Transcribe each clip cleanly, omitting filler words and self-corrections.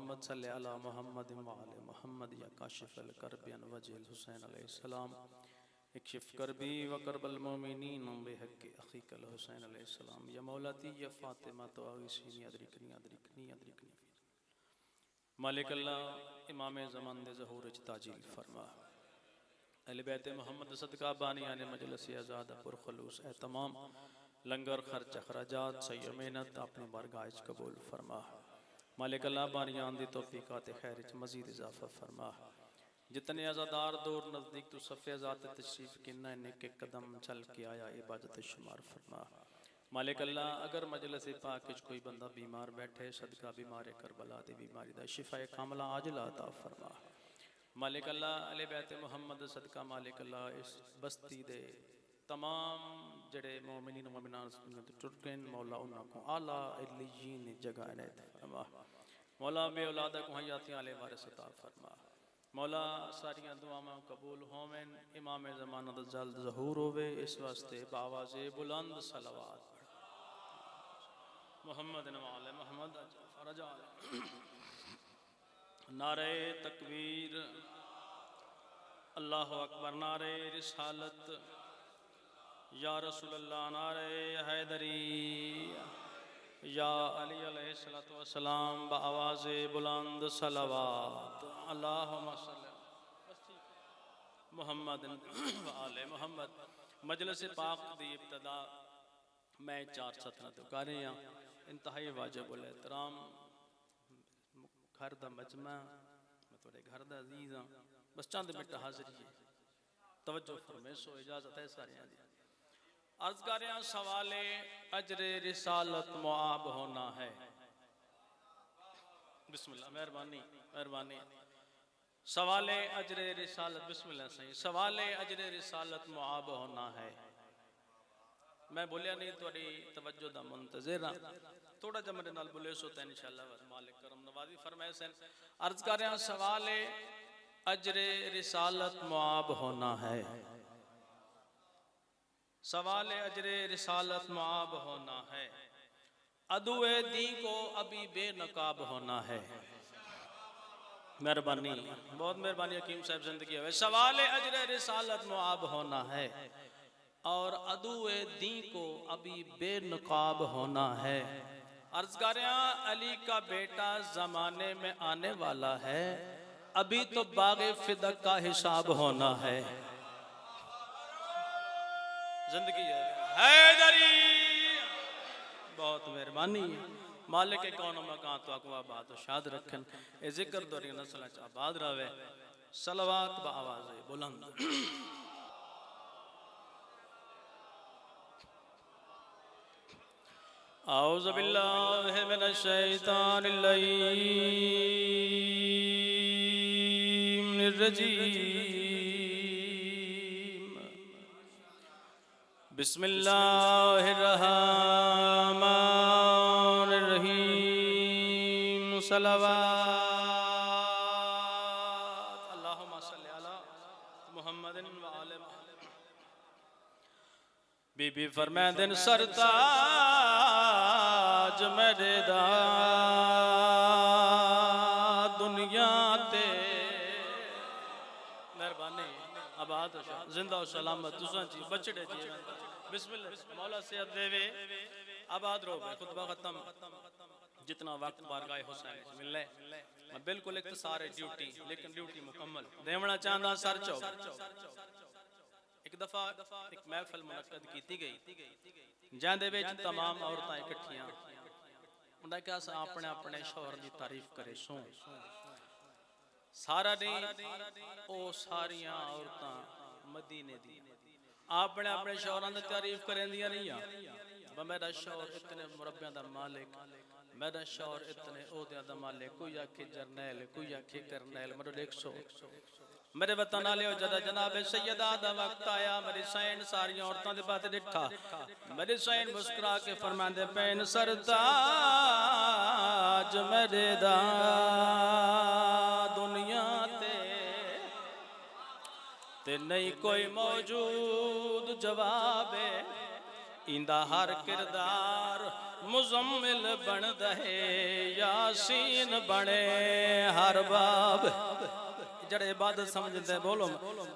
मोहम्मद सल्ले अला मोहम्मद व आले मोहम्मद या काशिफल करबी अन वजिल हुसैन अलैहिस्सलाम इक्शिफ करबी व करबल मोमिनीन बिहक़्क़ि अख़ीकल हुसैन अलैहिस्सलाम या मौलाती या फातिमा तो आगिसीनी अदरिकनी अदरिकनी अदरिकनी मालिक अल्लाह इमाम ज़मान दे ज़हूर च ताजील फरमा। अहले बैत मोहम्मद सदका बानियाने मजलिस आज़ाद पुरखलूस ए तमाम लंगर खर्च अखराजात सही मेहनत अपनी बारगाह च कबूल फरमा। मालिक अल्लाह बानियान दी तौफीकात खैर च मज़ीद इजाफा फरमा। जितने आज़ादार दूर नज़दीक तो सफ़े ज़ात तशरीफ़ किन्ना एक एक कदम चल के आया इबादत शुमार फरमा। मालिक अल्लाह अगर मजलिस पाक च कोई बंदा बीमार बैठे सदका बीमार करबला दी बीमारी दा शिफाए कामला आजिला अता फरमा। मालिक अल्लाह अहले बैत मोहम्मद सदका मालिक अल्लाह इस बस्ती दे तमाम जड़े मोमिनीन मोमिनात टुट गए मौला उन्होंने को आला इल्लियीन जगह इनायत फरमा। मौला बे औलाद को हयाती आले वारिस अता फरमा। मौला सारियां दुआवां कबूल होवें इमाम ज़माना दा जल्द ज़हूर होवे इस वास्ते बावाज़े बुलंद सलावत मोहम्मद नवाले मोहम्मद रजा नारे तकबीर अल्लाह अकबर नारे रिसालत या रसूल अल्लाह नारे हैदरी या अली अलैहिस्सलातु वस्सलाम बावाज़े बुलंद सलावत अल्लाहुम्मा सल्ली मोहम्मद व आले मोहम्मद। मजलिस पाक दी इब्तदा मैं चार सतना तो कर रही हाँ इंतहाई वाजिब उल एहतराम घर दा मजमा मैं थोड़े घर दा अजीज हाँ बस चंद मिनट हाजिरी है तवज्जो फरमेशो इजाजत है सारे दी अर्ज कर रहे हैं सवाले अजरे रिसालत मुआब होना है। बिस्मिल्लाह मेहरबानी मेहरबानी सवाले अजरे रिसालत बिस्मिल्लाह सही सवाले अजरे रिसालत मुआब होना है। मैं बोलिया नहीं थोड़ी तवज्जो दा मुंतज़िर हां थोड़ा जा मेरे नाल बोले सो तो इंशाअल्लाह मालिक करम नवाजी फरमाए सन। अर्ज कर रहे हैं सवाले अजरे रिसालत मुआब होना है। सवाल अजरे रिसालत मुआब होना है। अदुए दी को अभी बेनकाब होना है। मेहरबानी बहुत मेहरबानी हकीम साहब जिंदगी है। सवाल अजरे रिसालत मुआब होना है और अदुए दी को अभी बेनकाब होना है। अर्ज कर रहे हैं अली का बेटा जमाने में आने वाला है अभी तो बागे फिदक का हिसाब होना है। जिंदगी है हैदरी बहुत मेहरबानी मालिक के कौन मकान तो अकवा बात शाद रखन ए जिक्र दोरी नस्ल च आबाद रहे सलवात बा आवाज बुलंद। औज़ु बिल्लाहि मिनश शैतानिर रजीम बिस्मिल्लाहिर्रहमानिर्रहीम सलवात अल्लाहुम्मा सल्ली अला मुहम्मदिन व आले मुहम्मद। बीबी फरमांदन सरताज मेरे दा दुनिया ते मेहरबानी आबाद जिंदा सलामत तुसा जी बचड़े जी बिस्मिल्लाह मौला से देवे आबाद रहो खुतबा खत्म जितना वक्त बारगाह हुसैन मिलने मैं बिल्कुल इख्तिसार है ड्यूटी लेकिन ड्यूटी मुकम्मल देवना चाहता सर चो। एक दफा एक महफिल मुनक्कद की गई जांदे विच तमाम औरतां इकट्ठियां उन्हें क्या अपने अपने शौहर की तारीफ करे सो सारा नहीं ओ सारियां औरतां मदीने दी अपने अपने शौहरां दी तारीफ करेंदियां नहीं मेरा शौहर इतने मुरब्बियां दा मालिक मेरा शौहर इतने ओहदियां दा मालिक कोई आखे जरनैल कोई आखे करनैल मतलब 100 मेरे वतन वाले जदा जनाब सैयदा दा वक्त आया मेरी सैन सारी औरतां दे बात डिठा मेरी सैन मुस्कुरा के फरमांदे पैन सरताज मेरे दा दुनिया ते नहीं कोई मौजूद जवाब इंदा हर किरदार मुजम्मिल बन दे यासीन बने हर बाब जड़े इबादत समझते बोलो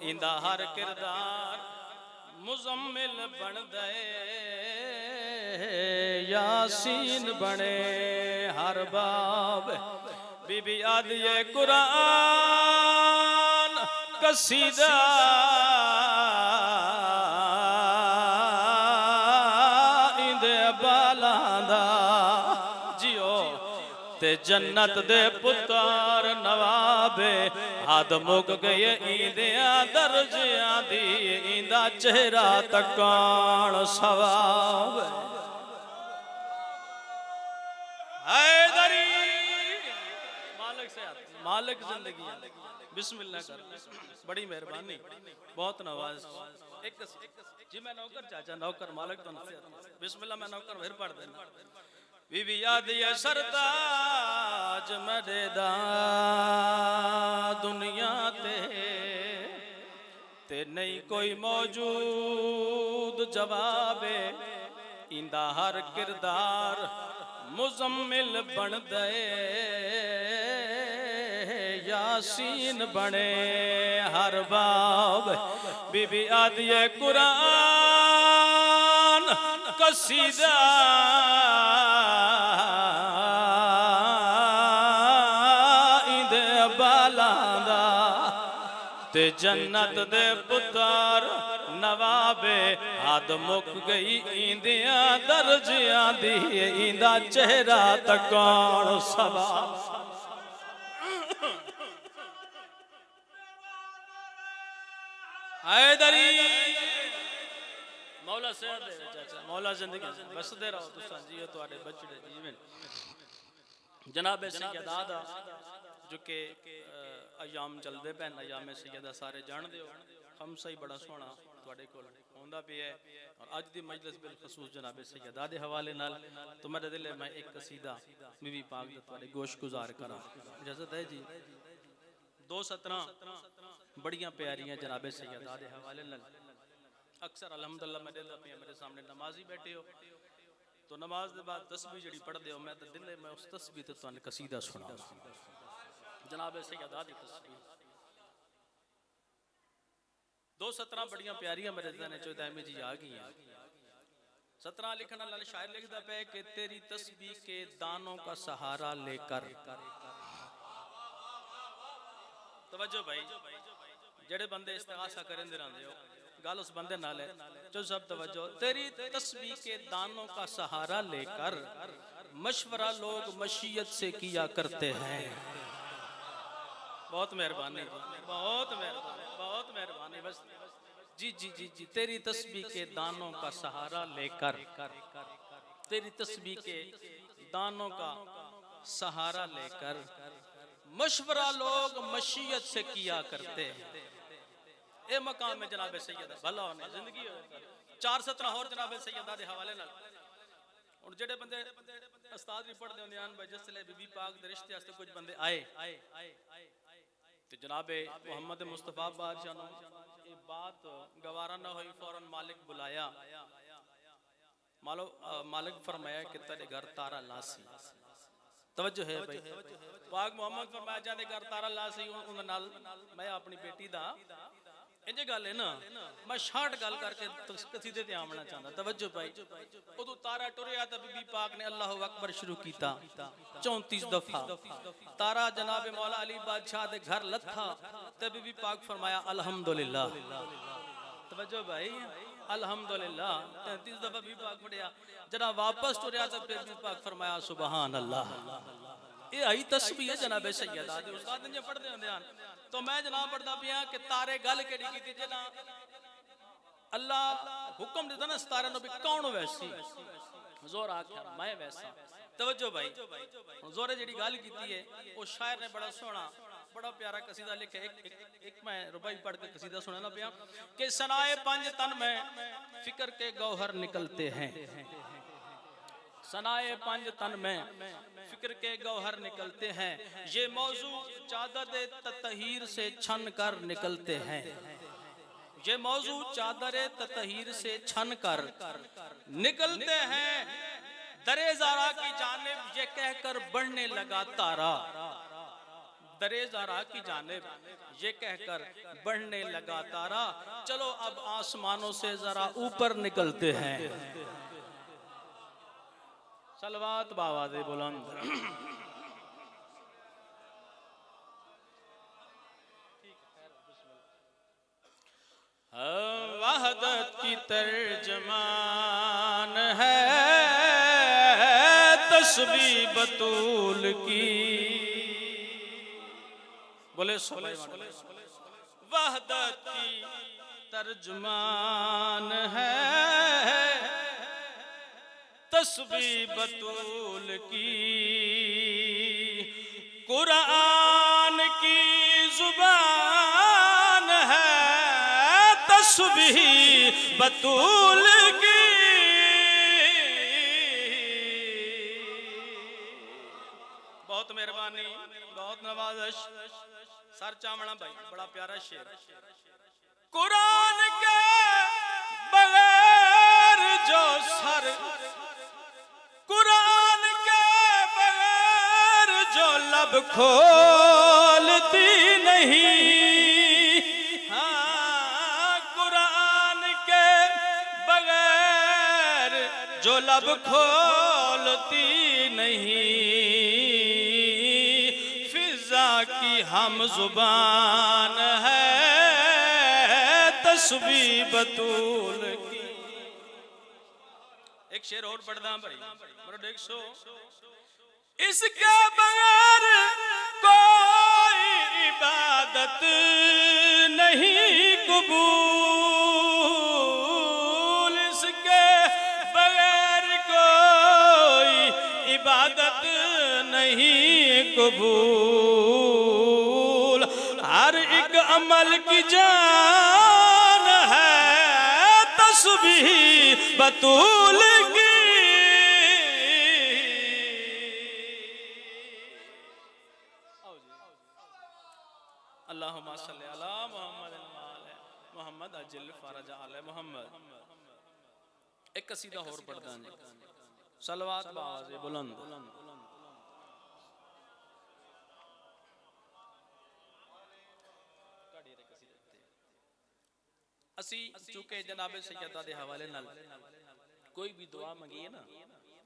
इंदा हर किरदार मुजम्मिल बन दे यासीन बने हर बाब बीबी आदिए कुरान कसीदा ते जन्नत दे पुत्र नवाबे हद मुक गए ईंदिया दर्जियां दी इंदा चेहरा तकान सवाब हैदरी मालिक से मालिक जिंदगी बिस्मिल्लाह कर बड़ी मेहरबानी बहुत नवाज एक जी मैं नौकर चाचा नौकर मालिक तो बिस्मिल्लाह मैं नौकर फिर पढ़ देना बीबी याद ये सरताज मरेदा दुनिया ते नहीं कोई मौजूद जवाबे इंदा हर किरदार मुजम्मिल बन दे यासीन बने हर बाब बीबी याद ये कुरान कसीदा ते जन्नत दे पुत्र नवाबे हद मुक गई इंदिया दर्जियां दी इंदा चेहरा तकान सवाब हैदरी मौला से चाचा मौला जिंदगी बसदे रहो तुसां जियो तुहाडे बचड़े जीवन जनाब सैयदादा जो के अयाम चलते पैन अयाम सैयदा सारे जानते हो खमसा ही बड़ा सोहना तुहाडे कोल होंदा पिया और अज दी मजलिस बिल खसूस जनाब सैयदा दे हवाले नाल तो मेरे दिल मैं एक कसीदा बीबी पाक दा तुहाडे गोश गुजार करा इजाजत है जी दो सतरां बड़ियां प्यारियां जनाब सैयदा दे हवाले नाल अक्सर अल्हम्दुलिल्लाह मेरे सामने नमाजी बैठे हो तो नमाज के बाद तस्बीह जड़ी पढ़ते हो मैं तो दिल मैं उस तस्बीह ते तुहानू कसीदा सुनावा जनाब सैयदा दी तस्बीह दो सतरां बड़ियां प्यारियां मेरे ज़हन चो दायमे जी आ गई सतरां लिखने वाला शायर लिखता पे कि तेरी तस्बीह के दानों का सहारा लेकर तवज्जो भाई जेड़े बंदे इस्तिगासा करेंदे रहंदे हो गल उस बंदे नाल है जो सब तवज्जो तेरी तस्बीह के दानों का सहारा लेकर मशवरा लोग मशीयत से किया करते हैं बहुत मेहरबानी बहुत मेहरबानी बस जी जी जी जी तेरी तस्बीह के दानों का सहारा लेकर तेरी तस्बीह के दानों का सहारा लेकर मशवरा लोग मशीयत से किया करते हैं ए मकाम में जनाब सैयदा भला होने जिंदगी चार सतरां होर जनाब सैयदा दे हवाले नाल और जेड़े बंदे उस्ताद भी पढ़दे होंदे आन भाई जिसले बीबी पाक दे रिश्ते वास्ते कुछ बंदे आए तो जनाबे मोहम्मद मुस्तफा बादशाह नु ये बात गवारा न हुई फौरन मालिक बुलाया मालिक फरमाया कि तेरे घर तारा लासी तवज्जो है भाई पाक मोहम्मद फरमाया जाने घर तारा लासी उन नाल मैं अपनी बेटी दा इंजे गल है ना मैं शार्ट गल करके कसीदे ते आमना चाहता तवज्जो भाई उदो तारा टुरया तो बीबी पाक ने अल्लाहु अकबर शुरू कीता 34 दफा तारा जनाब मौला अली बादशाह दे घर लथा ते बीबी पाक फरमाया अल्हम्दुलिल्लाह तवज्जो भाई अल्हम्दुलिल्लाह 33 दफा बीबी पाक पढ़िया जना वापस टुरया तो बीबी पाक फरमाया सुभान अल्लाह ये आई तस्बीह है जनाब सैयदा दे उस्ताद ने पढ़दे होंदे आन तो मैं जनाब पढ़दा पिया कि तारे गल केड़ी कीती जना अल्लाह हुक्म दिता ना तारे नु भी कौन वैसी जोर आख्या मैं वैसा तवज्जो भाई जोरे जेड़ी गल कीती है वो शायर ने बड़ा सोहना बड़ा प्यारा कसीदा लिखे एक मैं रुबाई पढ़ के कसीदा सुनाना पिया कि सनाए पंज तन में फिक्र के गौहर निकलते हैं सनाए पंज तन में फिक्र के गौहर निकलते हैं ये मौजू चादर ततहीर से छन कर निकलते हैं ये मौजू चादर ततहीर से छन कर निकलते हैं दरे ज़ारा की जानिब ये कहकर बढ़ने लगा तारा, दरे ज़ारा की जानिब ये कहकर बढ़ने लगा तारा। चलो अब आसमानों से जरा ऊपर निकलते हैं, सलवात बावाज़े बुलंद। वहदत की तर्जमान है तस्बीह बतूल की, बोले वहदत की तर्जमान है तस्बीह बतूल की, कुरान की जुबान है तस्बीह बतूल की। बहुत मेहरबानी, बहुत नवाज़िश। सर चामड़ा भाई, बड़ा प्यारा शेर। कुरान के बगैर जो सर, कुरान के बगैर जो लब खोलती नहीं, जो लब खोलती नहीं, फिजा की हम जुबान है तस्बीह बतूल की। एक शेर और पढ़दा भाई, मेरा 100। इसके बगैर कोई इबादत नहीं कबूल, इसके इबादत नहीं कबूल। हर एक अमल की जान है तस्बीह बतूल की। अल्लाहुम्मा सल्ली अला मुहम्मद मोहम्मद अजिल फरज आले मोहम्मद। एक कसीदा और पढ़दा जी, सलवात बावाज़े बुलंद। असी चूंकि जनाबे सैयदा दे हवाले नाल कोई भी दुआ मंगी है ना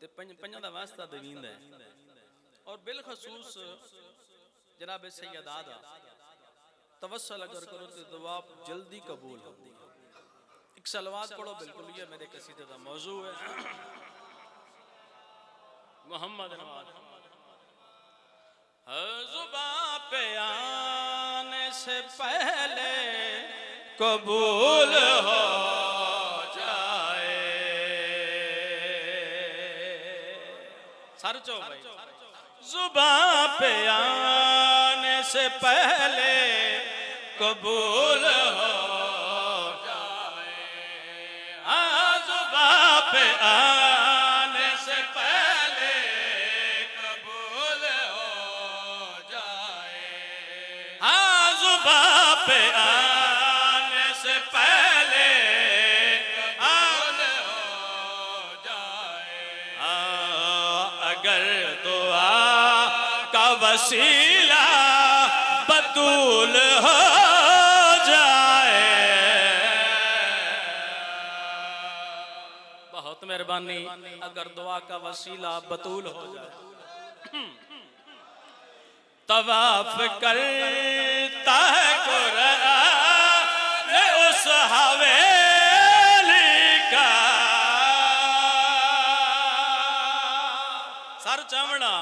ते पंजां दा वास्ता देवींदा है, और बिलखसूस जनाबे सैयदा दा तवस्सल अगर करो तो दुआ जल्दी कबूल होती है। एक सलवात पढ़ो, बिल्कुल ये मेरे कसीदे का मौजू है। मोहम्मद नवाज जुबां पे आने से पहले कबूल हो जाए। सर चो भाई, जुबां पे आने से पहले कबूल हो जाए। हाँ, जुबां पे आने से पहले कबूल हो जाए। हाँ, जुबां पे आने से पहले कबूल हो जाए। अगर दुआ का वसीला बतूल हो जाए। बहुत मेहरबानी, अगर दुआ का वसीला बतूल हो जाए। तवाफ करता है कुरान उस हवेली का। सर चमड़ा,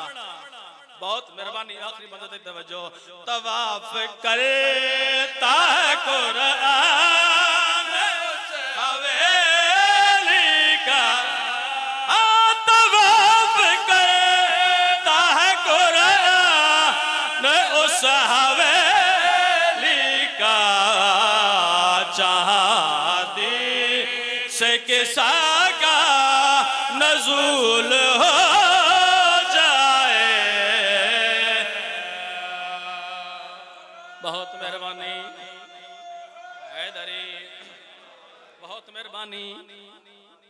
बहुत मेहरबानी, आखिरी मदद तवज्जो। तवाफ करता है कुरान उस हवेली का। तवाफ करता है कुरान उस हवेली का। चाहती से किसा का नज़ूल हो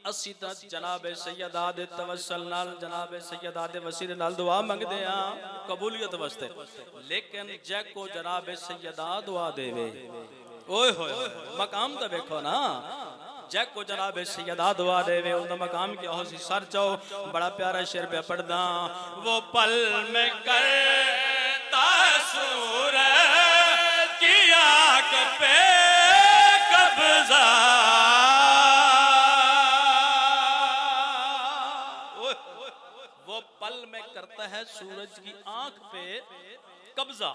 असी तां जनाब सैयदा दे तवस्सल नाल जनाब सैयदा दे वसीले नाल दुआ मंगदे आ कबूलियत वास्ते, लेकिन जैको जनाब सैयदा दुआ देवे ओए होए मकाम तो देखो ना, जैको जनाब सैयदा दुआ देवे उनका मकाम क्या हो सी। सर चाओ बड़ा प्यारा शेर पे पढ़दा, वो पल में करता सूरज की आंख पे कब्जा, वो पल में करता है सूरज की आंख पे कब्जा।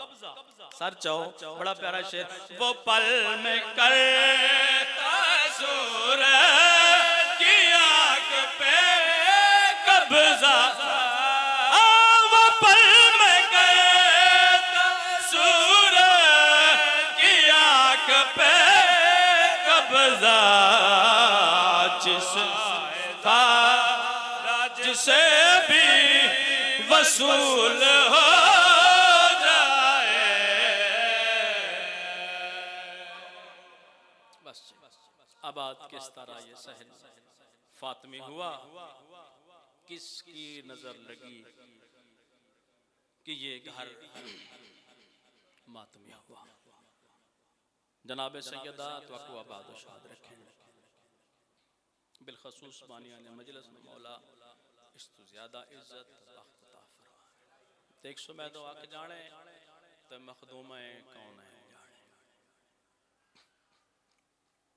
सर चाओ बड़ा प्यारा शेर, वो पल में करता सूरज की आंख पे कब्जा, वो पल में करता सूरज की आंख पे कब्जा, जिसे भी वसूल हो जाए। बस आबाद किस तरह ये सहन फातिमी हुआ, किसकी नजर लगी कि ये घर मातमी हुआ। जनाब सैयदा तो आबाद शाद रखें, बिलखसूस बानिया ने मजलिस में मौला इस तो ज्यादा इज्जत वक्त अता फरमाए। देख सो मैं तो आके जाने तो मखदूम कौन है जाने,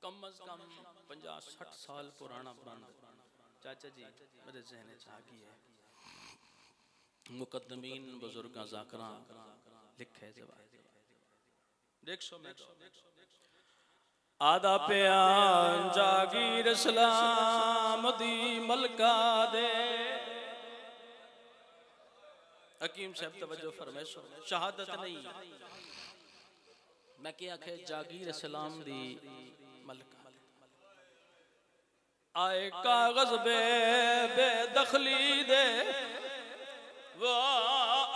कम अज कम 50-60 साल पुराना बंद चाचा जी मेरे जहन च आ गई है। मुकद्दमीन बुजुर्ग ज़ाकरा लिखे जवाब देख सो मैं तो आदा प्यान जागीर इस्लाम दी मलका दे। हकीम साहब तवज्जो फरमाइशो, शहादत नहीं मैं क्या आखे जागीर इस्लाम दी मलका आए कागज बेदखली दे, वो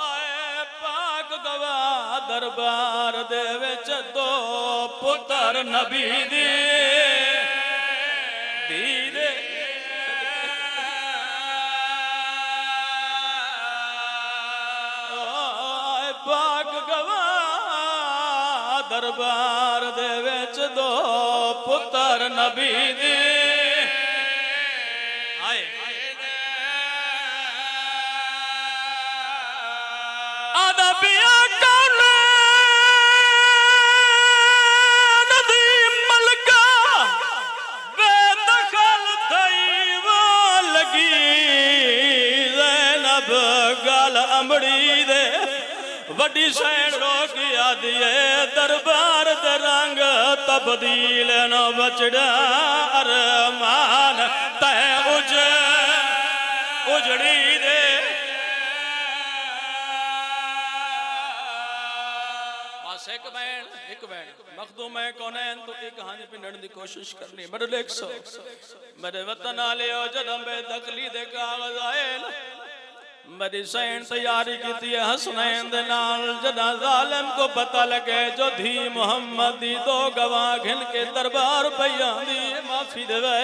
आए पाक गवाह दरबार दे विच दो पुत्र नबी दे दीदे पाक गवाह दरबार दे विच दो पुत्र नबी दे। वड्डी सैन रोक याद दरबार दे रंग तब्दील न बचड़ा अरमान तै उजड़ी दे। बस एक बैंड मखदूम है कौन है तो एक कहानी पिंडन की कोशिश करनी मेरे लेख सो मेरे वतन आले जदम बेदखली दे कागज आए मेरी सैन तैयारी की थी हसनैन दे नाल। जदा जालिम को पता लगे जो धी मोहम्मद दी दो गवाह घिन के दरबार पई आंदी माफी देवे।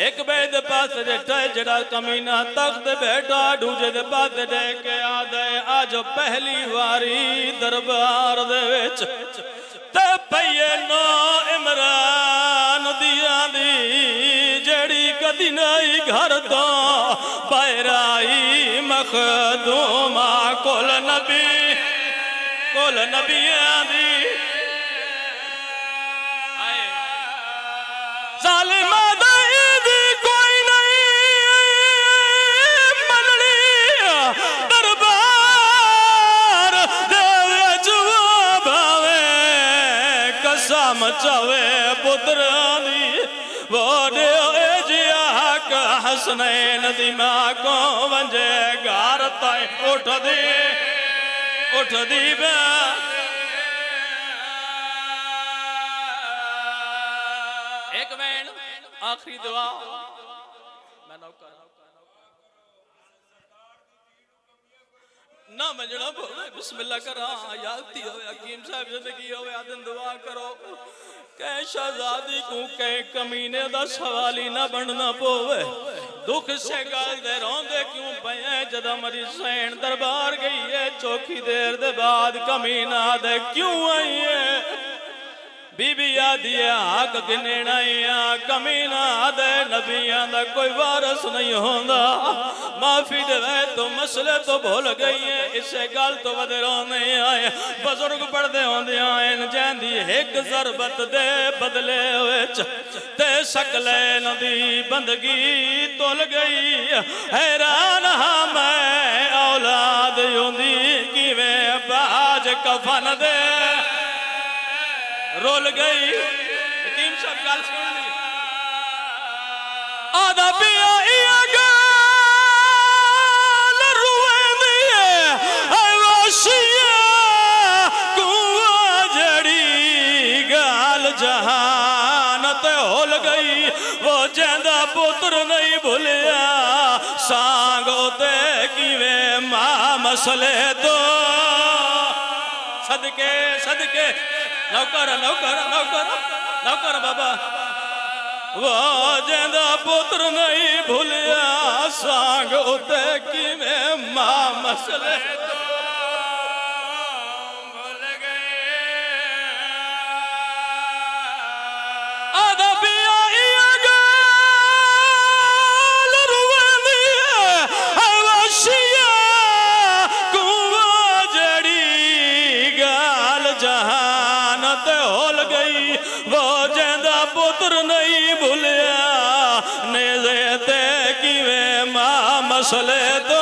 एक बेद पास जेठा जड़ा कमीना तख्त बैठा दूजे दे पास दे के आदे आज पहली वारी दरबार दे विच ते पईए नो इमरान दी आंदी जड़ी कदी नहीं घर तो बाहर आई मखदूमा कोल नबियां दी जालिमा दी कोई नहीं मननी दरबार दे विच भावे कसम चावे पुत्रां दी वो हसनैन दी मां को वंजे गार ताई उठ दी एक मिनट आखिरी दुआ मैं ना मंजणा पवे बिस्मिल्लाह करा याद थी होवे हकीम साहब जिंदगी होवे आदन दुआ करो कै शहजादी को कै कमीने दा सवाल ही ना बनना पवे दुख से गल दे रोंदे क्यों पए जदा मरी सैन दरबार गई है चौखी देर दे बाद कमीना दे क्यों आई है बीबी आदि हक गिनना कमीना दे नबियां दा कोई वारस नहीं होंदा माफी दे तो मसले तो भूल गई है इसे गल तो वधरो नहीं आए बुजुर्ग पढ़दे होंदे आए जैंदी एक ज़रबत दे बदले विच ते सकलैन दी बंदगी तुल गई हैरान हां मैं औलाद होंदी किवें बाज कफन दे रोल गई हकीम साहब गल सुन ली आदा पिया इया गल रुवेंदी है वाशिया कुआ जड़ी गल जहान ते होल गई वो जेंदा पुत्र नहीं भुलिया सांगो ते किवें मां मसले तो सदके सदके नौकर नौकर नौकर नौकर बाबा वो जेंदा पुत्र नहीं भूलिया सांग उते कि में मां मसले तो भूल गए आदा पिया इया गल रुवेंदी है वाशिया कुआ जड़ी गल जहान होल गई वो जेंदा पुत्र नहीं भूलिया नेज़े ते किवें मां मसले तो